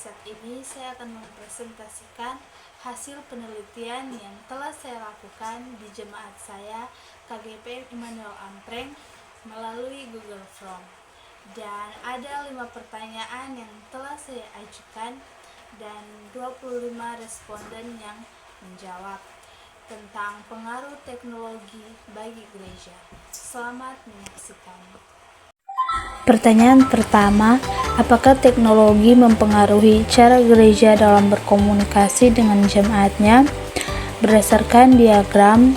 saat ini saya akan mempresentasikan hasil penelitian yang telah saya lakukan di jemaat saya KGP Immanuel Ampreng melalui Google Form. Dan ada 5 pertanyaan yang telah saya ajukan dan 25 responden yang menjawab tentang pengaruh teknologi bagi gereja. Selamat menyaksikan. Pertanyaan pertama, apakah teknologi mempengaruhi cara gereja dalam berkomunikasi dengan jemaatnya? Berdasarkan diagram,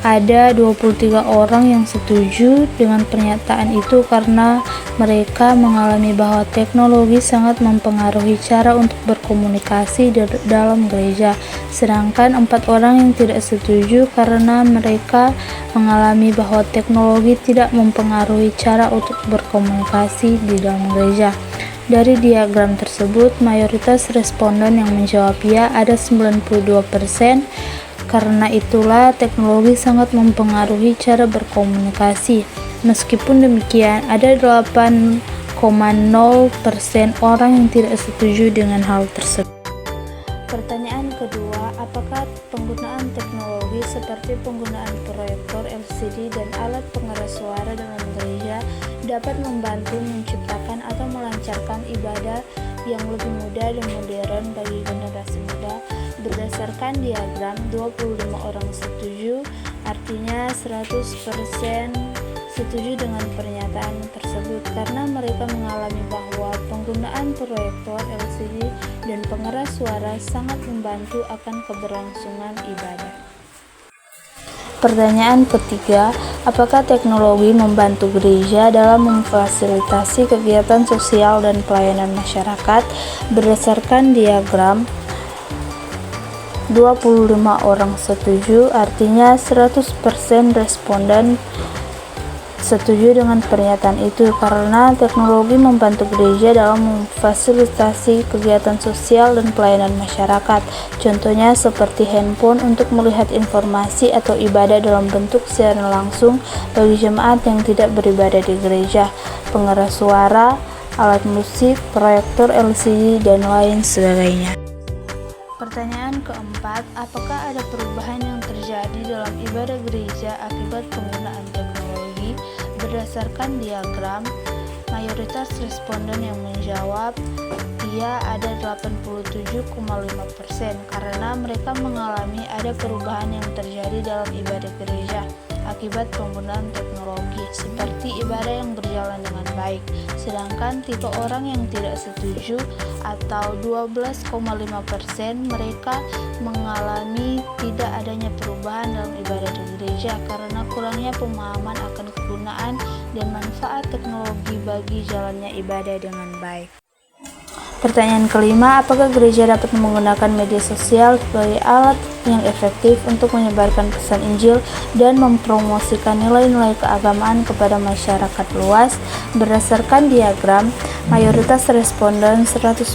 ada 23 orang yang setuju dengan pernyataan itu karena mereka mengalami bahwa teknologi sangat mempengaruhi cara untuk berkomunikasi dalam gereja. Sedangkan 4 orang yang tidak setuju karena mereka mengalami bahwa teknologi tidak mempengaruhi cara untuk berkomunikasi di dalam gereja. Dari diagram tersebut, mayoritas responden yang menjawab ya ada 92%. Karena itulah teknologi sangat mempengaruhi cara berkomunikasi. Meskipun demikian, ada 8,0% orang yang tidak setuju dengan hal tersebut. Pertanyaan kedua, apakah penggunaan teknologi seperti penggunaan proyektor LCD dan alat pengeras suara dalam gereja dapat membantu menciptakan atau melancarkan ibadah yang lebih mudah dan modern bagi generasi muda? Berdasarkan diagram, 25 orang setuju, artinya 100% setuju dengan pernyataan tersebut karena mereka mengalami bahwa penggunaan proyektor LCD dan pengeras suara sangat membantu akan keberlangsungan ibadah. Pertanyaan ketiga, apakah teknologi membantu gereja dalam memfasilitasi kegiatan sosial dan pelayanan masyarakat? Berdasarkan diagram, 25 orang setuju, artinya 100% responden setuju dengan pernyataan itu karena teknologi membantu gereja dalam memfasilitasi kegiatan sosial dan pelayanan masyarakat. Contohnya seperti handphone untuk melihat informasi atau ibadah dalam bentuk siaran langsung bagi jemaat yang tidak beribadah di gereja, pengeras suara, alat musik, proyektor LCD, dan lain sebagainya. Pertanyaan keempat, apakah ada perubahan yang terjadi dalam ibadah gereja akibat penggunaan teknologi? Berdasarkan diagram, mayoritas responden yang menjawab iya ada 87,5% karena mereka mengalami ada perubahan yang terjadi dalam ibadah gereja akibat penggunaan teknologi, seperti ibadah yang berjalan dengan baik. Sedangkan tipe orang yang tidak setuju atau 12,5% mereka mengalami tidak adanya perubahan dalam ibadah di gereja karena kurangnya pemahaman akan kegunaan dan manfaat teknologi bagi jalannya ibadah dengan baik. Pertanyaan kelima, apakah gereja dapat menggunakan media sosial sebagai alat yang efektif untuk menyebarkan pesan Injil dan mempromosikan nilai-nilai keagamaan kepada masyarakat luas? Berdasarkan diagram, mayoritas responden 100%,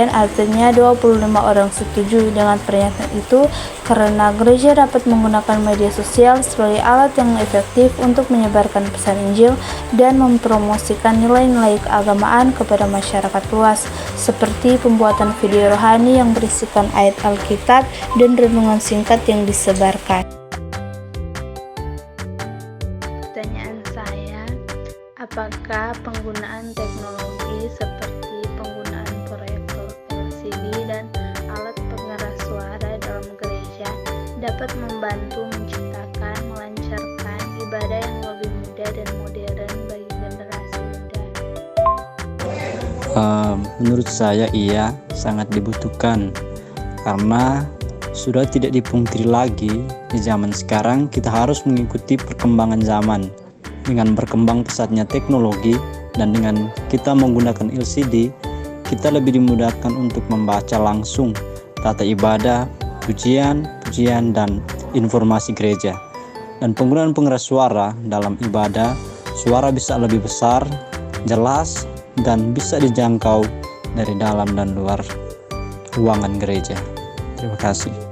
artinya 25 orang setuju dengan pernyataan itu karena gereja dapat menggunakan media sosial sebagai alat yang efektif untuk menyebarkan pesan Injil dan mempromosikan nilai-nilai keagamaan kepada masyarakat luas, seperti pembuatan video rohani yang berisikan ayat Alkitab dan renungan singkat yang disebarkan. Pertanyaan saya, apakah penggunaan teknologi seperti penggunaan proyektor LCD dan alat pengeras suara dalam gereja dapat membantu menciptakan, melancarkan ibadah yang lebih mudah dan modern bagi generasi muda? Menurut saya iya, sangat dibutuhkan karena sudah tidak dipungkiri lagi di zaman sekarang kita harus mengikuti perkembangan zaman. Dengan berkembang pesatnya teknologi dan dengan kita menggunakan LCD, kita lebih dimudahkan untuk membaca langsung tata ibadah, pujian, dan informasi gereja. Dan penggunaan pengeras suara dalam ibadah, suara bisa lebih besar, jelas, dan bisa dijangkau dari dalam dan luar ruangan gereja. Terima kasih.